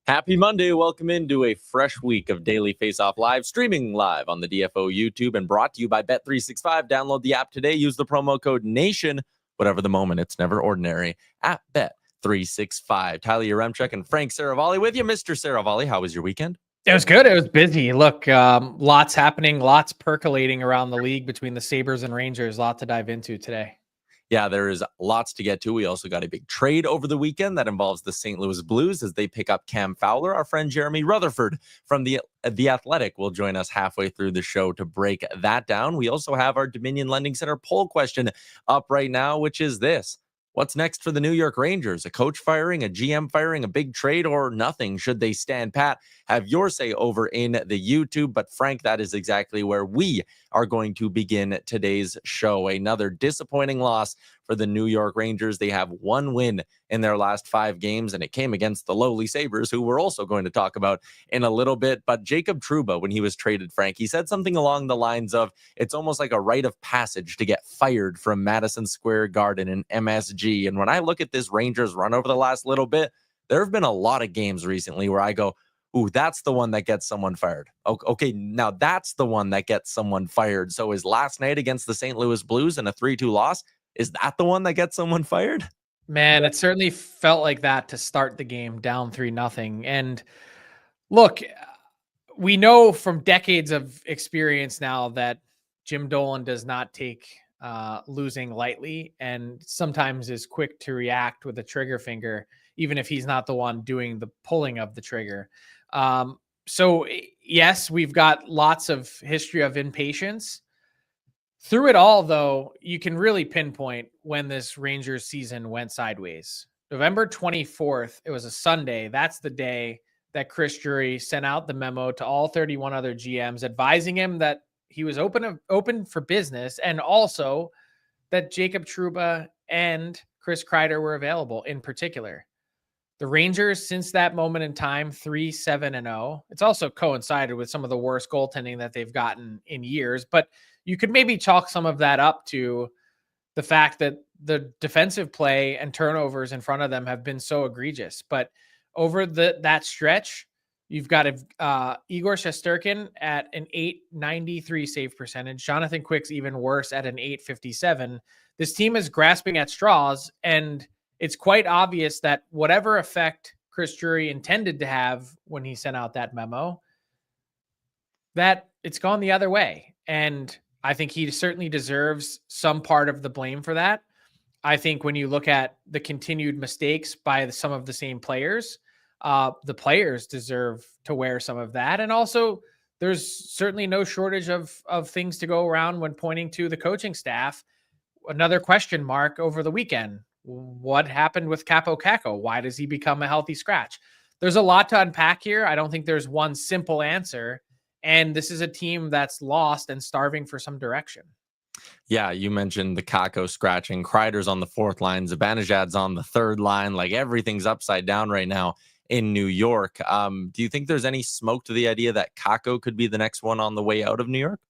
Happy Monday. Welcome into a fresh week of Daily Faceoff Live, streaming live on the DFO YouTube and brought to you by Bet365. Download the app today. Use the promo code NATION. Whatever the moment, it's never ordinary at Bet365. Tyler Yaremchuk and Frank Saravalli with you. Mr. Saravalli, how was your weekend? It was good. It was busy. Look, lots happening, lots percolating around the league between the Sabres and Rangers. A lot to dive into today. Yeah, there is lots to get to. We also got a big trade over the weekend that involves the St. Louis Blues as they pick up Cam Fowler. Our friend Jeremey Rutherford from the Athletic will join us halfway through the show to break that down. We also have our Dominion Lending Center poll question up right now, which is this. What's next for the New York Rangers? A coach firing, a GM firing, a big trade, or nothing? Should they stand pat? Have your say over in the YouTube. But Frank, that is exactly where we are going to begin today's show. Another disappointing loss for the New York Rangers. They have one win in their last 5 games, and it came against the lowly Sabres, who we're also going to talk about in a little bit. But Jacob Trouba, when he was traded, Frank, he said something along the lines of, it's almost like a rite of passage to get fired from Madison Square Garden in MSG. And when I look at this Rangers run over the last little bit, there have been a lot of games recently where I go, ooh, that's the one that gets someone fired. Okay, now that's the one that gets someone fired. So is last night against the St. Louis Blues and a 3-2 loss, is that the one that gets someone fired? Man, it certainly felt like that to start the game down 3-0. And look, we know from decades of experience now that Jim Dolan does not take losing lightly and sometimes is quick to react with a trigger finger, even if he's not the one doing the pulling of the trigger. So yes, we've got lots of history of impatience. Through it all, though, you can really pinpoint when this Rangers season went sideways. November 24th, it was a Sunday. That's the day that Chris Drury sent out the memo to all 31 other GMs advising him that he was open for business, and also that Jacob Trouba and Chris Kreider were available in particular. The Rangers, since that moment in time, 3-7-0. It's also coincided with some of the worst goaltending that they've gotten in years, but you could maybe chalk some of that up to the fact that the defensive play and turnovers in front of them have been so egregious. But over that stretch, you've got Igor Shesterkin at an .893 save percentage. Jonathan Quick's even worse at an .857. This team is grasping at straws, and it's quite obvious that whatever effect Chris Drury intended to have when he sent out that memo, that it's gone the other way. And I think he certainly deserves some part of the blame for that. I think when you look at the continued mistakes by some of the same players, the players deserve to wear some of that. And also, there's certainly no shortage of things to go around when pointing to the coaching staff. Another question mark over the weekend. What happened with Capo Caco? Why does he become a healthy scratch? There's a lot to unpack here. I don't think there's one simple answer. And this is a team that's lost and starving for some direction. Yeah, you mentioned the Kako scratching. Kreider's on the 4th line. Zibanejad's on the 3rd line. Like, everything's upside down right now in New York. Do you think there's any smoke to the idea that Kako could be the next one on the way out of New York?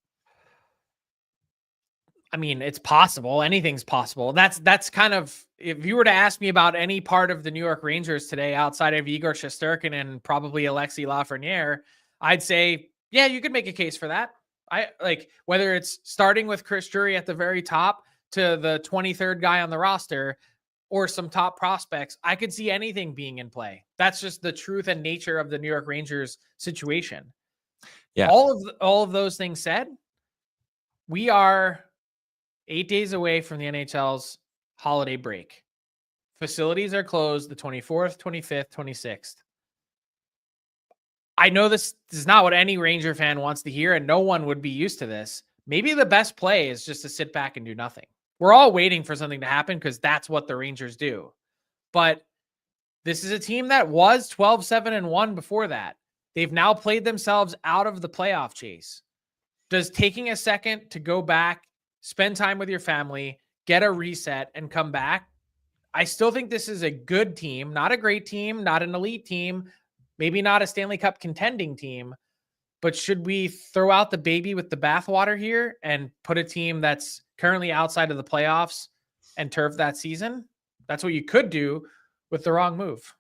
I mean, it's possible. Anything's possible. That's kind of, if you were to ask me about any part of the New York Rangers today outside of Igor Shesterkin and probably Alexis Lafreniere, I'd say, yeah, you could make a case for that. I like whether it's starting with Chris Drury at the very top to the 23rd guy on the roster or some top prospects. I could see anything being in play. That's just the truth and nature of the New York Rangers situation. Yeah. All of those things said, we are 8 days away from the NHL's holiday break. Facilities are closed the 24th, 25th, 26th. I know this is not what any Ranger fan wants to hear, and no one would be used to this. Maybe the best play is just to sit back and do nothing. We're all waiting for something to happen because that's what the Rangers do. But this is a team that was 12-7-1 before that. They've now played themselves out of the playoff chase. Does taking a second to go back, spend time with your family, get a reset, and come back? I still think this is a good team, not a great team, not an elite team, maybe not a Stanley Cup contending team, but should we throw out the baby with the bathwater here and put a team that's currently outside of the playoffs and turf that season? That's what you could do with the wrong move.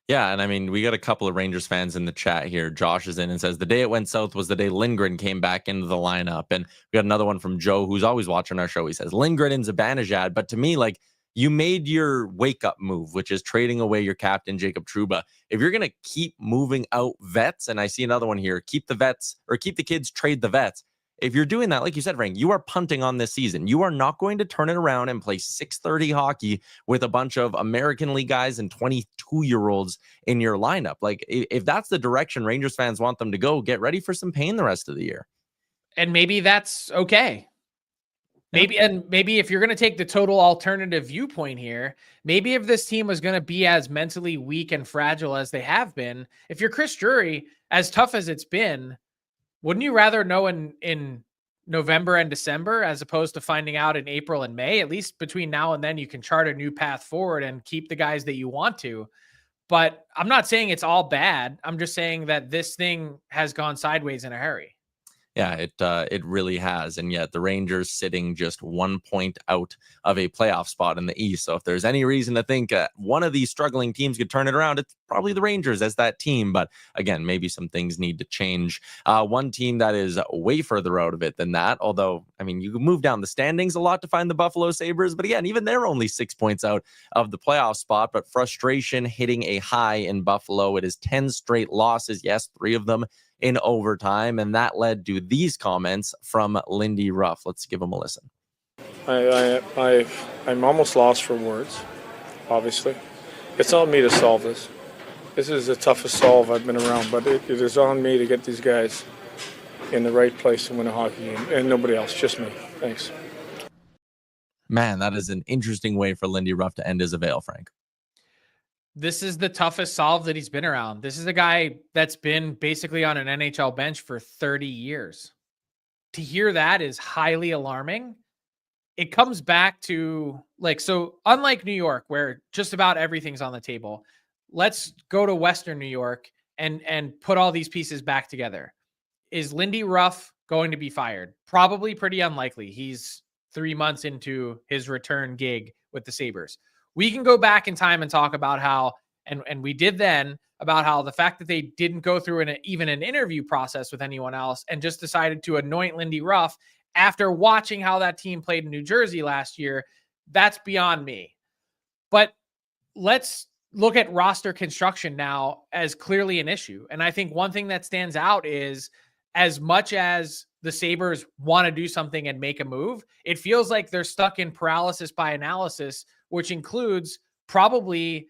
Yeah, and I mean, we got a couple of Rangers fans in the chat here. Josh is in and says the day it went south was the day Lindgren came back into the lineup. And we got another one from Joe, who's always watching our show. He says Lindgren and Zibanejad. But to me, like, you made your wake up move, which is trading away your captain, Jacob Trouba. If you're going to keep moving out vets, and I see another one here, keep the vets or keep the kids, trade the vets. If you're doing that, like you said, Frank, you are punting on this season. You are not going to turn it around and play 6:30 hockey with a bunch of American League guys and 22-year-olds in your lineup. Like, if that's the direction Rangers fans want them to go, get ready for some pain the rest of the year. And maybe that's okay. Maybe if you're going to take the total alternative viewpoint here, maybe if this team was going to be as mentally weak and fragile as they have been, if you're Chris Drury, as tough as it's been, wouldn't you rather know in November and December as opposed to finding out in April and May? At least between now and then, you can chart a new path forward and keep the guys that you want to. But I'm not saying it's all bad. I'm just saying that this thing has gone sideways in a hurry. Yeah, it really has. And yet the Rangers sitting just 1 point out of a playoff spot in the East. So if there's any reason to think one of these struggling teams could turn it around, it's probably the Rangers as that team. But again, maybe some things need to change. One team that is way further out of it than that, although, I mean, you can move down the standings a lot to find the Buffalo Sabres. But again, even they're only 6 points out of the playoff spot. But frustration hitting a high in Buffalo. It is 10 straight losses. Yes, 3 of them in overtime, and that led to these comments from Lindy Ruff. Let's give them a listen. I'm almost lost for words, obviously. It's on me to solve this. This is the toughest solve I've been around, but it is on me to get these guys in the right place to win a hockey game, and nobody else, just me. Thanks. Man, that is an interesting way for Lindy Ruff to end his avail, Frank. This is the toughest solve that he's been around. This is a guy that's been basically on an NHL bench for 30 years. To hear that is highly alarming. It comes back to so unlike New York, where just about everything's on the table, let's go to Western New York and put all these pieces back together. Is Lindy Ruff going to be fired? Probably pretty unlikely. He's 3 months into his return gig with the Sabres. We can go back in time and talk about how, and we did then, about how the fact that they didn't go through even an interview process with anyone else and just decided to anoint Lindy Ruff after watching how that team played in New Jersey last year, that's beyond me. But let's look at roster construction now as clearly an issue. And I think one thing that stands out is, as much as the Sabres want to do something and make a move, it feels like they're stuck in paralysis by analysis, which includes probably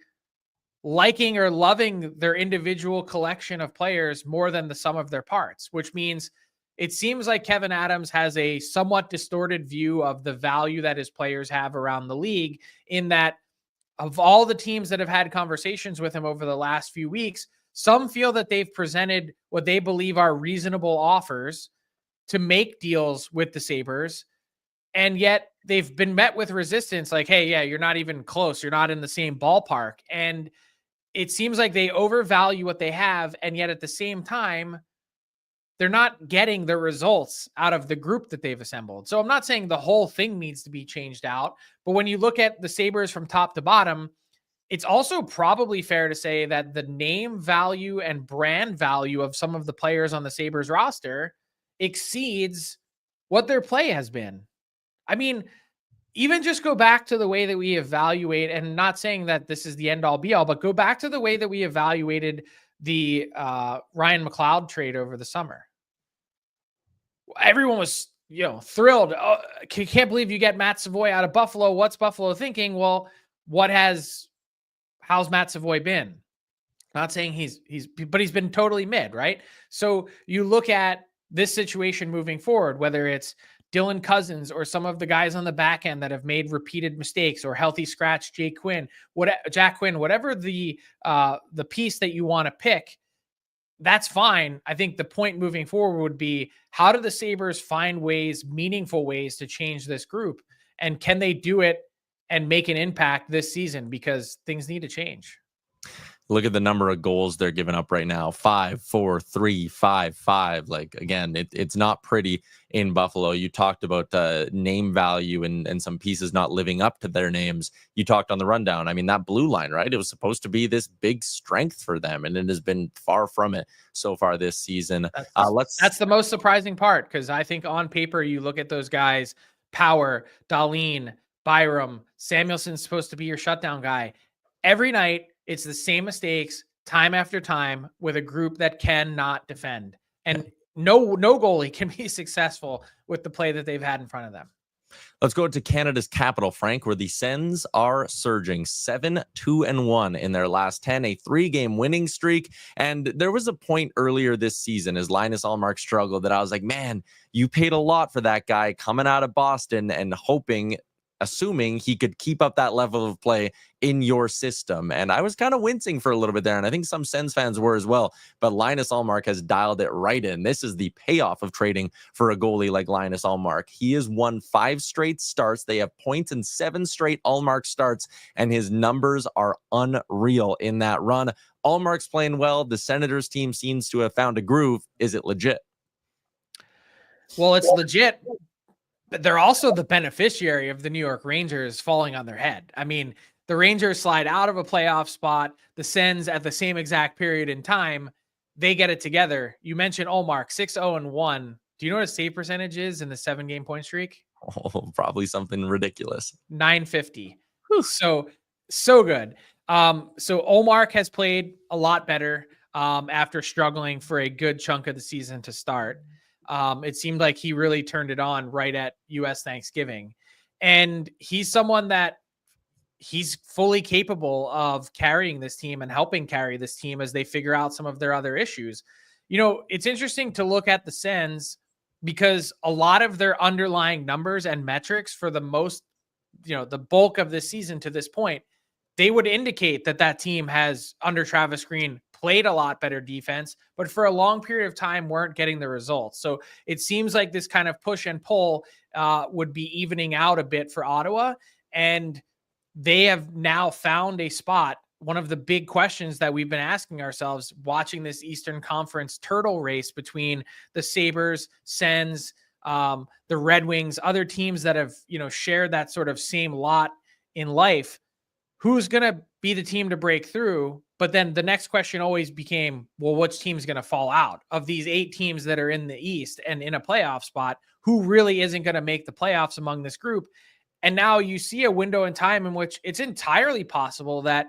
liking or loving their individual collection of players more than the sum of their parts, which means it seems like Kevyn Adams has a somewhat distorted view of the value that his players have around the league, in that of all the teams that have had conversations with him over the last few weeks, some feel that they've presented what they believe are reasonable offers to make deals with the Sabres. And yet they've been met with resistance, like, hey, yeah, you're not even close. You're not in the same ballpark. And it seems like they overvalue what they have. And yet at the same time, they're not getting the results out of the group that they've assembled. So I'm not saying the whole thing needs to be changed out, but when you look at the Sabres from top to bottom, it's also probably fair to say that the name value and brand value of some of the players on the Sabres roster exceeds what their play has been. I mean, even just go back to the way that we evaluate, and not saying that this is the end all be all, but go back to the way that we evaluated the Ryan McLeod trade over the summer. Everyone was, thrilled. Oh, can't believe you get Matt Savoy out of Buffalo. What's Buffalo thinking? Well, how's Matt Savoy been? Not saying but he's been totally mid, right? So you look at this situation moving forward, whether it's Dylan Cousins or some of the guys on the back end that have made repeated mistakes, or healthy scratch Jack Quinn, whatever the piece that you want to pick, that's fine. I think the point moving forward would be, how do the Sabres find meaningful ways to change this group? And can they do it and make an impact this season? Because things need to change. Look at the number of goals they're giving up right now. 5, 4, 3, 5, 5. Like, again, it's not pretty in Buffalo. You talked about name value and some pieces not living up to their names. You talked on the rundown. I mean, that blue line, right? It was supposed to be this big strength for them, and it has been far from it so far this season. That's the most surprising part, because I think on paper, you look at those guys, Power, Dahlin, Byram, Samuelson's supposed to be your shutdown guy. Every night, it's the same mistakes time after time with a group that cannot defend. And no goalie can be successful with the play that they've had in front of them. Let's go to Canada's capital, Frank, where the Sens are surging 7-2-1 in their last 10, a 3-game winning streak. And there was a point earlier this season as Linus Ullmark struggled that I was like, man, you paid a lot for that guy coming out of Boston and assuming he could keep up that level of play in your system. And I was kind of wincing for a little bit there, and I think some Sens fans were as well. But Linus Ullmark has dialed it right in. This is the payoff of trading for a goalie like Linus Ullmark. He has won 5 straight starts. They have points in 7 straight Ullmark starts, and his numbers are unreal in that run. Ullmark's playing well. The Senators team seems to have found a groove. Is it legit? Well, it's legit, but they're also the beneficiary of the New York Rangers falling on their head. I mean, the Rangers slide out of a playoff spot. The Sens, at the same exact period in time, they get it together. You mentioned Ullmark, 6-0-1. Do you know what his save percentage is in the 7-game point streak? Oh, probably something ridiculous. 950. So good. So Ullmark has played a lot better after struggling for a good chunk of the season to start. It seemed like he really turned it on right at US Thanksgiving. And he's someone that he's fully capable of carrying this team and helping carry this team as they figure out some of their other issues. You know, it's interesting to look at the Sens because a lot of their underlying numbers and metrics for the bulk of this season to this point, they would indicate that team has, under Travis Green, played a lot better defense, but for a long period of time weren't getting the results. So it seems like this kind of push and pull would be evening out a bit for Ottawa. And they have now found a spot. One of the big questions that we've been asking ourselves watching this Eastern Conference turtle race between the Sabres, Sens, the Red Wings, other teams that have, shared that sort of same lot in life, who's going to be the team to break through? But then the next question always became, well, which team's going to fall out of these 8 teams that are in the East and in a playoff spot? Who really isn't going to make the playoffs among this group? And now you see a window in time in which it's entirely possible that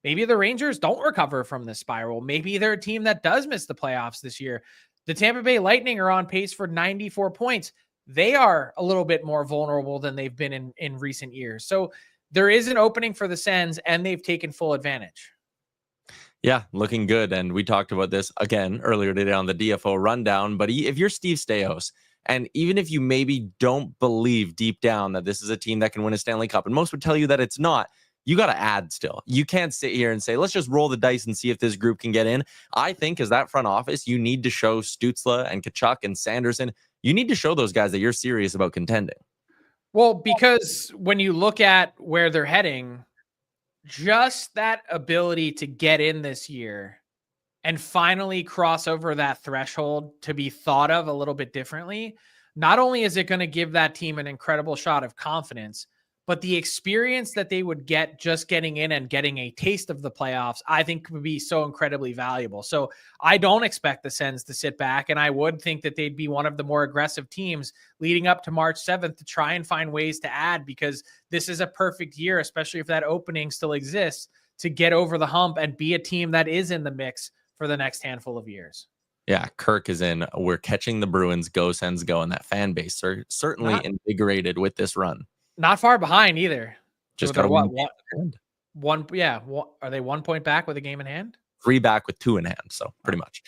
maybe the Rangers don't recover from this spiral. Maybe they're a team that does miss the playoffs this year. The Tampa Bay Lightning are on pace for 94 points. They are a little bit more vulnerable than they've been in recent years. So there is an opening for the Sens, and they've taken full advantage. Yeah, looking good. And we talked about this again earlier today on the DFO rundown. But if you're Steve Staios, and even if you maybe don't believe deep down that this is a team that can win a Stanley Cup, and most would tell you that it's not, you got to add still. You can't sit here and say, let's just roll the dice and see if this group can get in. I think as that front office, you need to show Stützle and Tkachuk and Sanderson, you need to show those guys that you're serious about contending. Well, because when you look at where they're heading, just that ability to get in this year and finally cross over that threshold to be thought of a little bit differently, not only is it going to give that team an incredible shot of confidence, but the experience that they would get just getting in and getting a taste of the playoffs, I think would be so incredibly valuable. So I don't expect the Sens to sit back, and I would think that they'd be one of the more aggressive teams leading up to March 7th to try and find ways to add, because this is a perfect year, especially if that opening still exists, to get over the hump and be a team that is in the mix for the next handful of years. Yeah, Kirk is in. We're catching the Bruins. Go Sens go, and that fan base are certainly invigorated with this run. Not far behind either. Just so got one. Yeah. Are they 1 point back with a game in hand? 3 back with 2 in hand. So pretty much.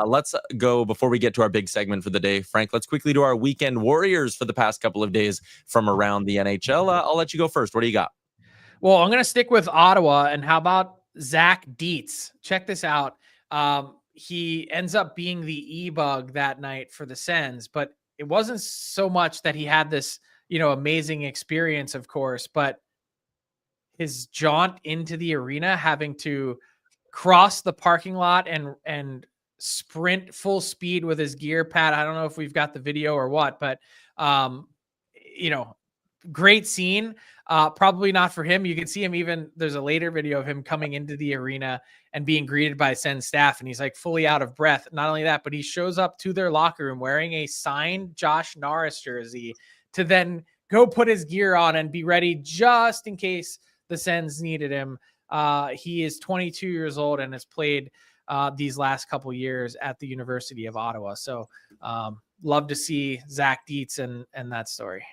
Let's go before we get to our big segment for the day. Frank, let's quickly do our weekend warriors for the past couple of days from around the NHL. I'll let you go first. What do you got? Well, I'm going to stick with Ottawa. And how about Zach Dietz? Check this out. He ends up being the e-bug that night for the Sens, but it wasn't so much that he had this, amazing experience, of course, but his jaunt into the arena, having to cross the parking lot and sprint full speed with his gear. Pat, I don't know if we've got the video or what, but great scene. Probably not for him. You can see him even, there's a later video of him coming into the arena and being greeted by Sens staff, and he's like fully out of breath. Not only that, but he shows up to their locker room wearing a signed Josh Norris jersey to then go put his gear on and be ready just in case the Sens needed him. He is 22 years old and has played these last couple years at the University of Ottawa. So love to see Zach Dietz and that story.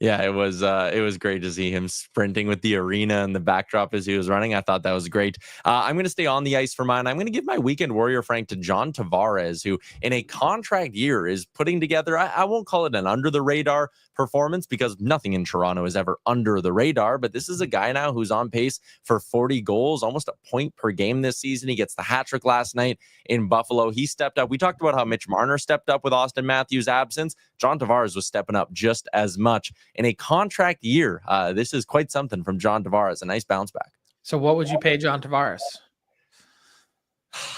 Yeah, it was great to see him sprinting with the arena and the backdrop as he was running. I thought that was great. I'm going to stay on the ice for mine. I'm going to give my weekend warrior Frank to John Tavares, who in a contract year is putting together, I won't call it an under the radar performance because nothing in Toronto is ever under the radar, but this is a guy now who's on pace for 40 goals, almost a point per game this season. He gets the hat trick last night in Buffalo. He stepped up. We talked about how Mitch Marner stepped up with Austin Matthews' absence. John Tavares was stepping up just as much in a contract year. This is quite something from John Tavares. A nice bounce back. So what would you pay John Tavares?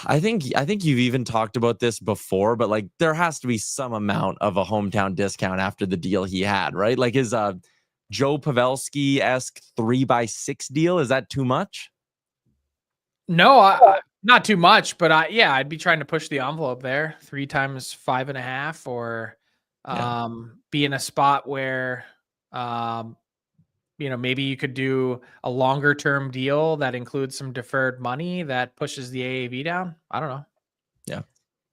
I think you've even talked about this before, but like there has to be some amount of a hometown discount after the deal he had, right? Like his Joe Pavelski-esque 3x6 deal, is that too much? No, not too much, but I'd be trying to push the envelope there. 3 times 5.5, or be in a spot where maybe you could do a longer term deal that includes some deferred money that pushes the AAV down. I don't know. Yeah,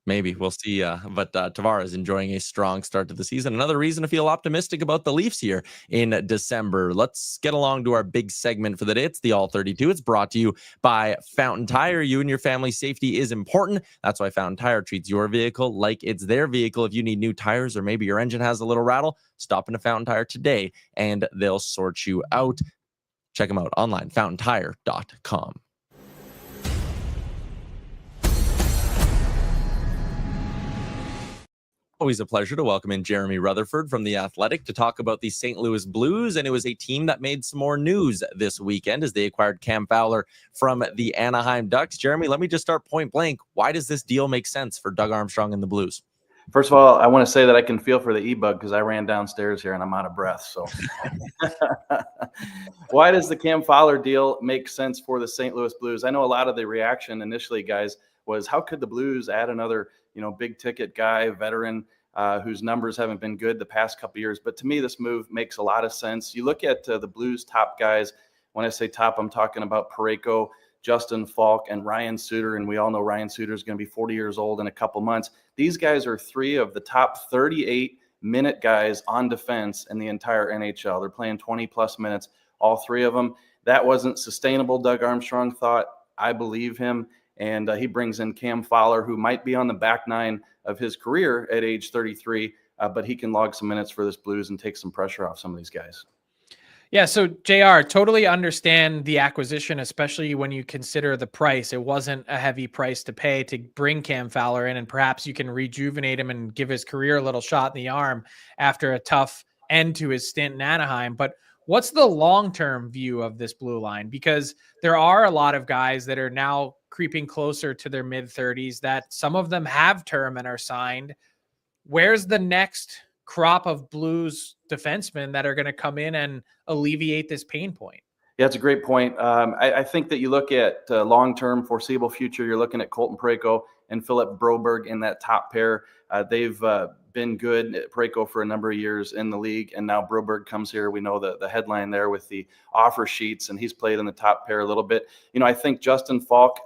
maybe we'll see. But Tavares enjoying a strong start to the season. Another reason to feel optimistic about the Leafs here in December. Let's get along to our big segment for the day. It's the All 32. It's brought to you by Fountain Tire. You and your family's safety is important. That's why Fountain Tire treats your vehicle like it's their vehicle. If you need new tires or maybe your engine has a little rattle, stop into Fountain Tire today and they'll sort you out. Check them out online, fountaintire.com. Always a pleasure to welcome in Jeremey Rutherford from The Athletic to talk about the St. Louis Blues. And it was a team that made some more news this weekend as they acquired Cam Fowler from the Anaheim Ducks. Jeremy, let me just start point blank. Why does this deal make sense for Doug Armstrong and the Blues? First of all, I want to say that I can feel for the e-bug because I ran downstairs here and I'm out of breath. So why does the Cam Fowler deal make sense for the St. Louis Blues? I know a lot of the reaction initially, guys, was how could the Blues add another, big ticket guy, veteran, whose numbers haven't been good the past couple of years. But to me, this move makes a lot of sense. You look at the Blues top guys. When I say top, I'm talking about Parayko, Justin Falk, and Ryan Suter. And we all know Ryan Suter is going to be 40 years old in a couple months. These guys are 3 of the top 38-minute guys on defense in the entire NHL. They're playing 20-plus minutes, all 3 of them. That wasn't sustainable, Doug Armstrong thought. I believe him. And he brings in Cam Fowler, who might be on the back 9 of his career at age 33, but he can log some minutes for this Blues and take some pressure off some of these guys. Yeah, so JR, totally understand the acquisition, especially when you consider the price. It wasn't a heavy price to pay to bring Cam Fowler in, and perhaps you can rejuvenate him and give his career a little shot in the arm after a tough end to his stint in Anaheim. But what's the long-term view of this blue line? Because there are a lot of guys that are now creeping closer to their mid-30s that some of them have term and are signed. Where's the next crop of Blues defensemen that are going to come in and alleviate this pain point? Yeah, it's a great point. I think that you look at long-term foreseeable future, you're looking at Colton Parayko and Philip Broberg in that top pair. They've been good, Parayko, for a number of years in the league, and now Broberg comes here. We know the headline there with the offer sheets, and he's played in the top pair a little bit. I think Justin Falk,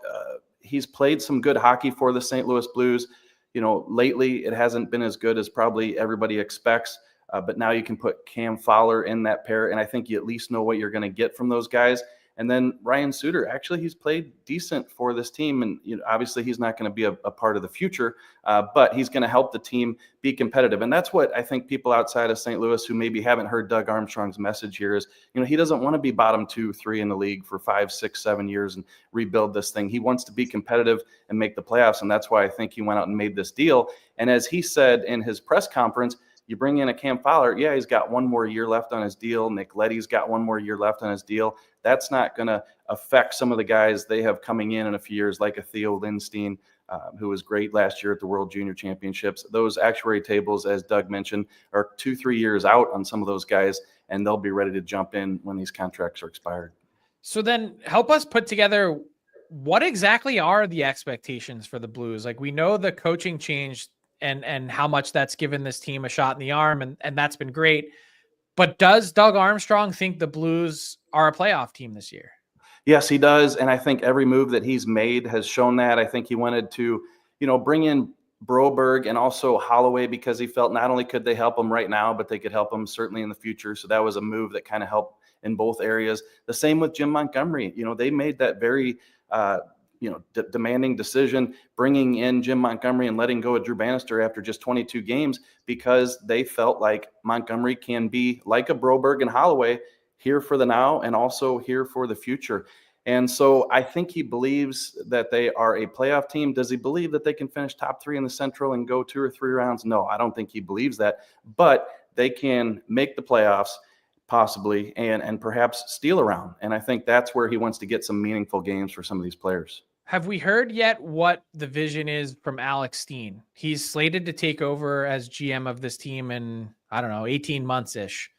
he's played some good hockey for the St. Louis Blues. Lately it hasn't been as good as probably everybody expects, but now you can put Cam Fowler in that pair, and I think you at least know what you're going to get from those guys. And then Ryan Suter, actually, he's played decent for this team, and obviously he's not going to be a part of the future, but he's going to help the team be competitive. And that's what I think people outside of St. Louis who maybe haven't heard Doug Armstrong's message here is, he doesn't want to be bottom 2, 3 in the league for 5, 6, 7 years and rebuild this thing. He wants to be competitive and make the playoffs, and that's why I think he went out and made this deal. And as he said in his press conference, You bring in a Cam Fowler, yeah, he's got one more year left on his deal. Nick Leddy's got one more year left on his deal. That's not going to affect some of the guys they have coming in a few years, like a Theo Lindstein, who was great last year at the World Junior Championships. Those actuary tables, as Doug mentioned, are 2-3 years out on some of those guys, and they'll be ready to jump in when these contracts are expired. So then help us put together, what exactly are the expectations for the Blues? Like, we know the coaching changed and how much that's given this team a shot in the arm, and that's been great. But does Doug Armstrong think the Blues are a playoff team this year? Yes, he does. And I think every move that he's made has shown that. I think he wanted to, bring in Broberg and also Holloway because he felt not only could they help him right now, but they could help him certainly in the future. So that was a move that kind of helped in both areas. The same with Jim Montgomery. They made that very, demanding decision, bringing in Jim Montgomery and letting go of Drew Bannister after just 22 games because they felt like Montgomery can be like a Broberg and Holloway, here for the now and also here for the future. And so I think he believes that they are a playoff team. Does he believe that they can finish top 3 in the Central and go 2 or 3 rounds? No, I don't think he believes that. But they can make the playoffs possibly and perhaps steal around. And I think that's where he wants to get some meaningful games for some of these players. Have we heard yet what the vision is from Alex Steen? He's slated to take over as GM of this team in, 18 months-ish.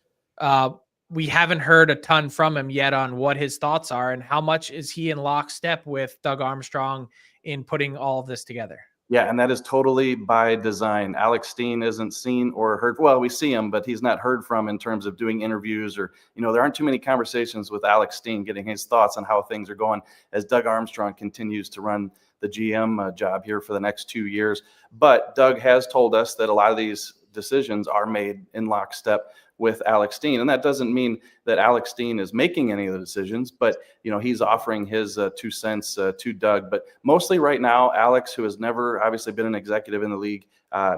We haven't heard a ton from him yet on what his thoughts are and how much is he in lockstep with Doug Armstrong in putting all of this together. Yeah, and that is totally by design. Alex Steen isn't seen or heard. Well, we see him, but he's not heard from in terms of doing interviews or, there aren't too many conversations with Alex Steen getting his thoughts on how things are going as Doug Armstrong continues to run the GM job here for the next 2 years. But Doug has told us that a lot of these decisions are made in lockstep with Alex Steen. And that doesn't mean that Alex Steen is making any of the decisions, but, he's offering his 2 cents to Doug. But mostly right now, Alex, who has never obviously been an executive in the league,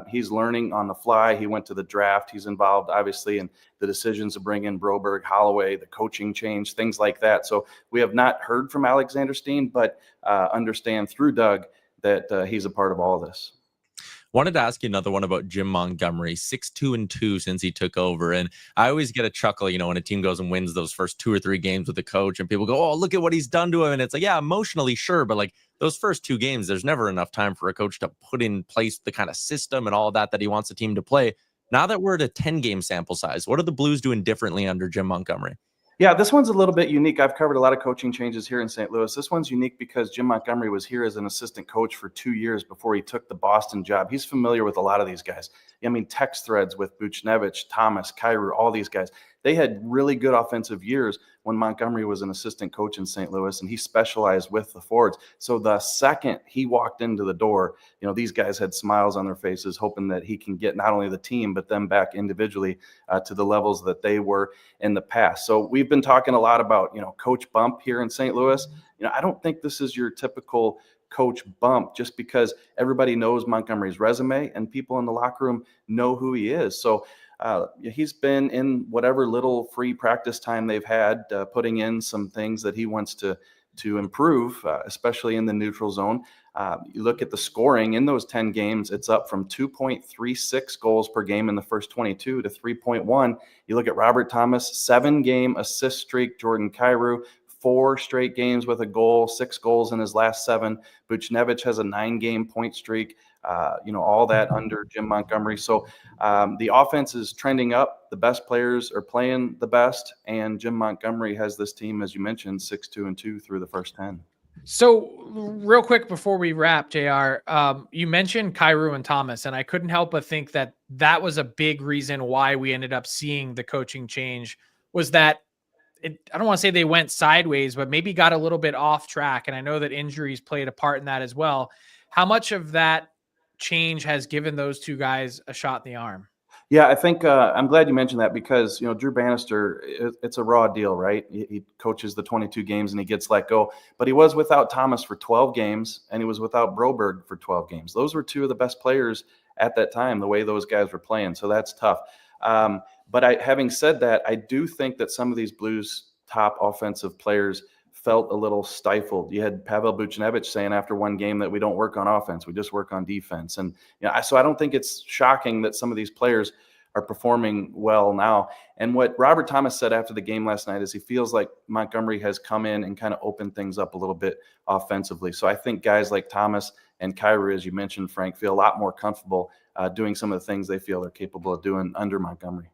he's learning on the fly. He went to the draft. He's involved, obviously, in the decisions to bring in Broberg, Holloway, the coaching change, things like that. So we have not heard from Alexander Steen, but understand through Doug that he's a part of all of this. Wanted to ask you another one about Jim Montgomery, 6-2-2 since he took over. And I always get a chuckle, when a team goes and wins those first 2 or 3 games with the coach and people go, oh, look at what he's done to him. And it's like, yeah, emotionally, sure. But like those first 2 games, there's never enough time for a coach to put in place the kind of system and all that he wants the team to play. Now that we're at a 10-game sample size, what are the Blues doing differently under Jim Montgomery? Yeah, this one's a little bit unique. I've covered a lot of coaching changes here in St. Louis. This one's unique because Jim Montgomery was here as an assistant coach for 2 years before he took the Boston job. He's familiar with a lot of these guys. Text threads with Buchnevich, Thomas, Kyrou, all these guys. They had really good offensive years when Montgomery was an assistant coach in St. Louis, and he specialized with the forwards. So the second he walked into the door, these guys had smiles on their faces, hoping that he can get not only the team, but them back individually to the levels that they were in the past. So we've been talking a lot about, coach bump here in St. Louis. I don't think this is your typical coach bump just because everybody knows Montgomery's resume and people in the locker room know who he is. So he's been in whatever little free practice time they've had, putting in some things that he wants to improve, especially in the neutral zone. You look at the scoring in those 10 games, it's up from 2.36 goals per game in the first 22 to 3.1. You look at Robert Thomas, 7-game assist streak, Jordan Kyrou, 4 straight games with a goal, 6 goals in his last 7. Buchnevich has a 9-game point streak, all that under Jim Montgomery. So the offense is trending up. The best players are playing the best. And Jim Montgomery has this team, as you mentioned, 6-2-2 through the first 10. So real quick before we wrap, JR, you mentioned Kyrou and Thomas, and I couldn't help but think that was a big reason why we ended up seeing the coaching change was that I don't want to say they went sideways, but maybe got a little bit off track. And I know that injuries played a part in that as well. How much of that change has given those 2 guys a shot in the arm? Yeah, I think I'm glad you mentioned that because, Drew Bannister, it's a raw deal, right? He coaches the 22 games and he gets let go. But he was without Thomas for 12 games and he was without Broberg for 12 games. Those were 2 of the best players at that time, the way those guys were playing. So that's tough. But having said that, I do think that some of these Blues top offensive players felt a little stifled. You had Pavel Buchnevich saying after one game that we don't work on offense, we just work on defense. And so I don't think it's shocking that some of these players are performing well now. And what Robert Thomas said after the game last night is he feels like Montgomery has come in and kind of opened things up a little bit offensively. So I think guys like Thomas and Kyrie, as you mentioned, Frank, feel a lot more comfortable doing some of the things they feel they're capable of doing under Montgomery.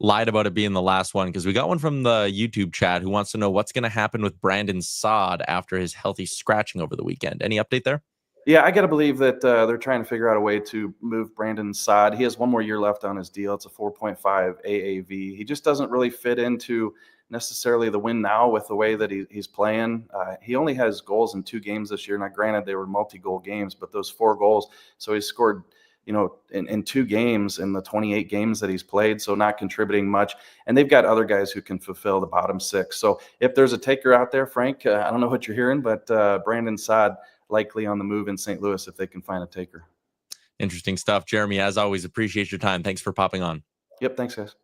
Lied about it being the last one because we got one from the YouTube chat who wants to know what's going to happen with Brandon Saad after his healthy scratching over the weekend. Any update there? Yeah, I got to believe that they're trying to figure out a way to move Brandon Saad. He has one more year left on his deal. It's a 4.5 AAV. He just doesn't really fit into necessarily the win now with the way that he's playing. He only has goals in 2 games this year. Now, granted, they were multi-goal games, but those 4 goals. So he scored, in 2 games in the 28 games that he's played, so not contributing much. And they've got other guys who can fulfill the bottom 6. So if there's a taker out there, Frank, I don't know what you're hearing, but Brandon Saad likely on the move in St. Louis if they can find a taker. Interesting stuff. Jeremy, as always, appreciate your time. Thanks for popping on. Yep, thanks, guys.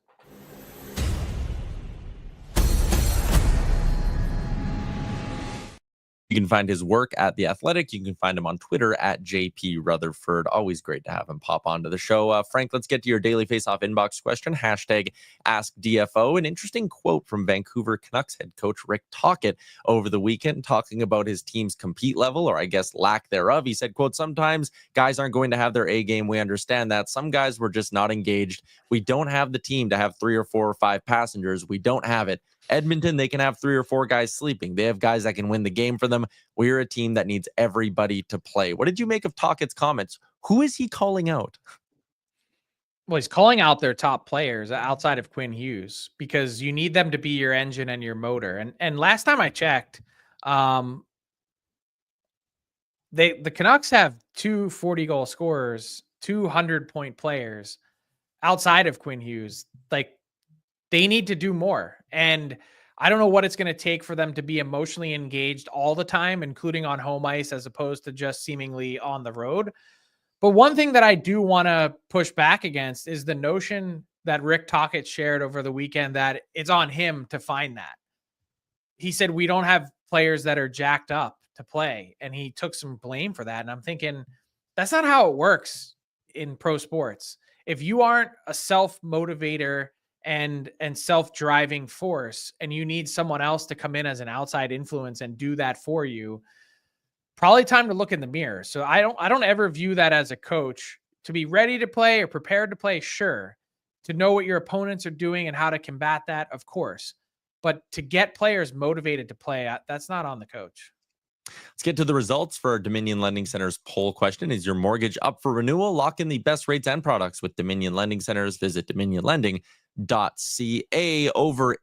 You can find his work at The Athletic. You can find him on Twitter at JP Rutherford. Always great to have him pop onto the show. Frank, let's get to your Daily Faceoff inbox question. Hashtag AskDFO. An interesting quote from Vancouver Canucks head coach Rick Tocchet over the weekend, talking about his team's compete level, or I guess lack thereof. He said, quote, sometimes guys aren't going to have their A game. We understand that. Some guys were just not engaged. We don't have the team to have 3 or 4 or 5 passengers. We don't have it. Edmonton, they can have 3 or 4 guys sleeping. They have guys that can win the game for them. We're a team that needs everybody to play. What did you make of Tocchet's comments? Who is he calling out? Well, he's calling out their top players outside of Quinn Hughes because you need them to be your engine and your motor. And last time I checked, the Canucks have 2 40-goal scorers, 200-point players outside of Quinn Hughes. Like, they need to do more. And I don't know what it's going to take for them to be emotionally engaged all the time, including on home ice, as opposed to just seemingly on the road. But one thing that I do want to push back against is the notion that Rick Tocchet shared over the weekend that it's on him to find that. He said, we don't have players that are jacked up to play. And he took some blame for that. And I'm thinking, that's not how it works in pro sports. If you aren't a self-motivator and self-driving force, and you need someone else to come in as an outside influence and do that for you, probably time to look in the mirror. So I don't ever view that as a coach to be ready to play or prepared to play. Sure. To know what your opponents are doing and how to combat that, of course, but to get players motivated to play, that's not on the coach. Let's get to the results for our Dominion Lending Center's poll question. Is your mortgage up for renewal? Lock in the best rates and products with Dominion Lending Centers. Visit dominionlending.ca. Over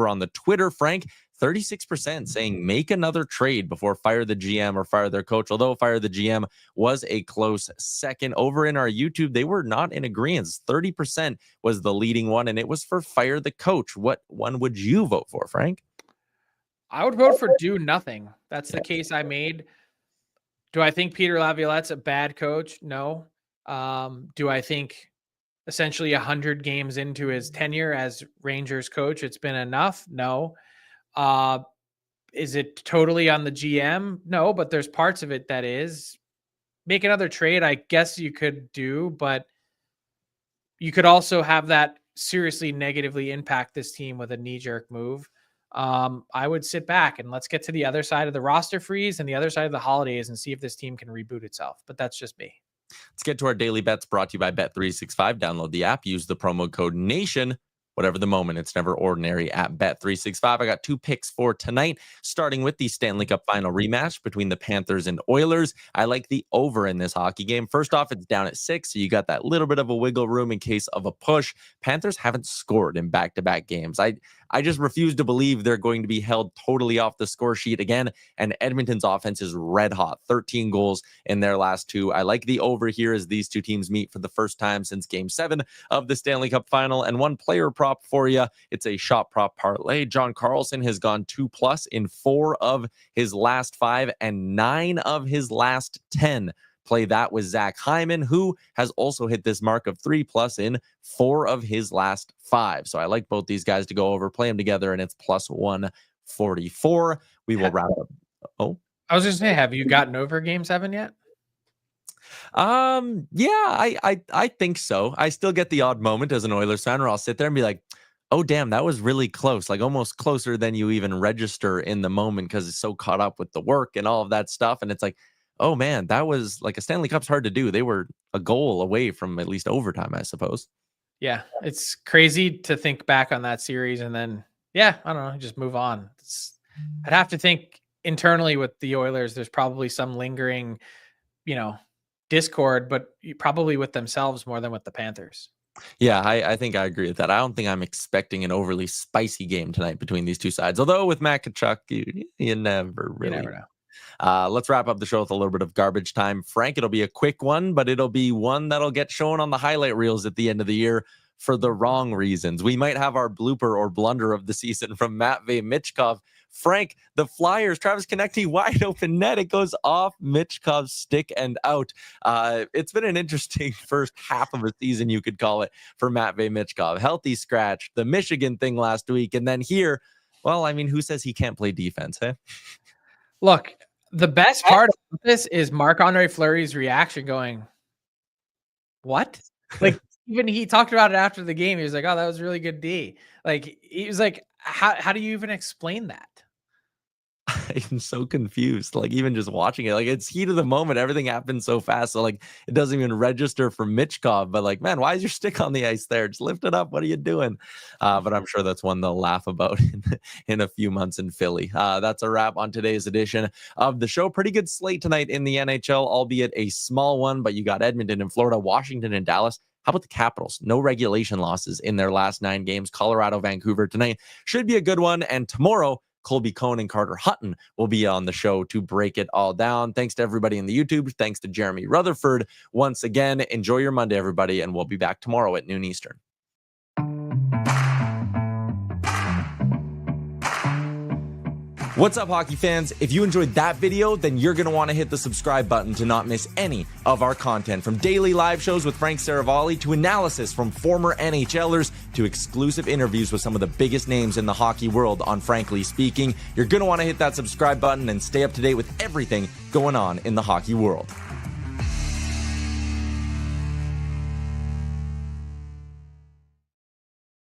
on the Twitter, Frank, 36% saying make another trade before fire the GM or fire their coach, although fire the GM was a close second. Over in our YouTube, they were not in agreement. 30% was the leading one, and it was for fire the coach. What one would you vote for, Frank? I would vote for do nothing. That's the case I made. Do I think Peter Laviolette's a bad coach? No. Do I think essentially 100 games into his tenure as Rangers coach, it's been enough? No. Is it totally on the GM? No, but there's parts of it that is. Make another trade, I guess you could do, but you could also have that seriously negatively impact this team with a knee-jerk move. I would sit back and let's get to the other side of the roster freeze and the other side of the holidays and see if this team can reboot itself. But that's just me. Let's get to our daily bets brought to you by Bet365. Download the app, use the promo code NATION. Whatever the moment, it's never ordinary at Bet365. I got 2 picks for tonight, starting with the Stanley Cup final rematch between the Panthers and Oilers. I like the over in this hockey game. First off, it's down at 6, so you got that little bit of a wiggle room in case of a push. Panthers haven't scored in back-to-back games. I just refuse to believe they're going to be held totally off the score sheet again, and Edmonton's offense is red hot. 13 goals in their last 2. I like the over here as these 2 teams meet for the first time since Game 7 of the Stanley Cup final. And one player prop for you, it's a shot prop parlay. John Carlson has gone 2+ in 4 of his last 5 and 9 of his last 10. Play that with Zach Hyman, who has also hit this mark of 3+ in 4 of his last 5. So I like both these guys to go over, play them together, and it's +144. We will wrap up. Oh, I was just saying, have you gotten over Game 7 yet? I think so. I still get the odd moment as an Oilers fan where I'll sit there and be like, oh, damn, that was really close, like almost closer than you even register in the moment because it's so caught up with the work and all of that stuff. And it's like, oh, man, that was like a Stanley Cup's hard to do. They were a goal away from at least overtime, I suppose. Yeah, it's crazy to think back on that series and then, I don't know, just move on. I'd have to think internally with the Oilers, there's probably some lingering, discord, but probably with themselves more than with the Panthers. Yeah, I think I agree with that. I don't think I'm expecting an overly spicy game tonight between these two sides. Although with Matt Tkachuk, you never really You never know. Let's wrap up the show with a little bit of garbage time. Frank, it'll be a quick one, but it'll be one that'll get shown on the highlight reels at the end of the year for the wrong reasons. We might have our blooper or blunder of the season from Matvei Michkov. Frank, the Flyers, Travis Konecny, wide open net. It goes off Michkov's stick and out. It's been an interesting first half of a season, you could call it, for Matvei Michkov. Healthy scratch, the Michigan thing last week, and then here, well, I mean, who says he can't play defense, huh? Look, the best part of this is Marc-Andre Fleury's reaction going, what? Like, even he talked about it after the game. He was like, oh, that was really good D. Like, he was like, how do you even explain that? I'm so confused. Like, even just watching it, like, it's heat of the moment. Everything happens so fast. So, like, it doesn't even register for Michkov. But, like, man, why is your stick on the ice there? Just lift it up. What are you doing? But I'm sure that's one they'll laugh about in a few months in Philly. That's a wrap on today's edition of the show. Pretty good slate tonight in the NHL, albeit a small one. But you got Edmonton and Florida, Washington and Dallas. How about the Capitals? No regulation losses in their last 9 games. Colorado, Vancouver tonight should be a good one. And tomorrow, Colby Cohn and Carter Hutton will be on the show to break it all down. Thanks to everybody in the YouTube. Thanks to Jeremey Rutherford. Once again, enjoy your Monday, everybody, and we'll be back tomorrow at noon Eastern. What's up, hockey fans? If you enjoyed that video, then you're going to want to hit the subscribe button to not miss any of our content. From daily live shows with Frank Saravalli to analysis from former NHLers to exclusive interviews with some of the biggest names in the hockey world on Frankly Speaking. You're going to want to hit that subscribe button and stay up to date with everything going on in the hockey world.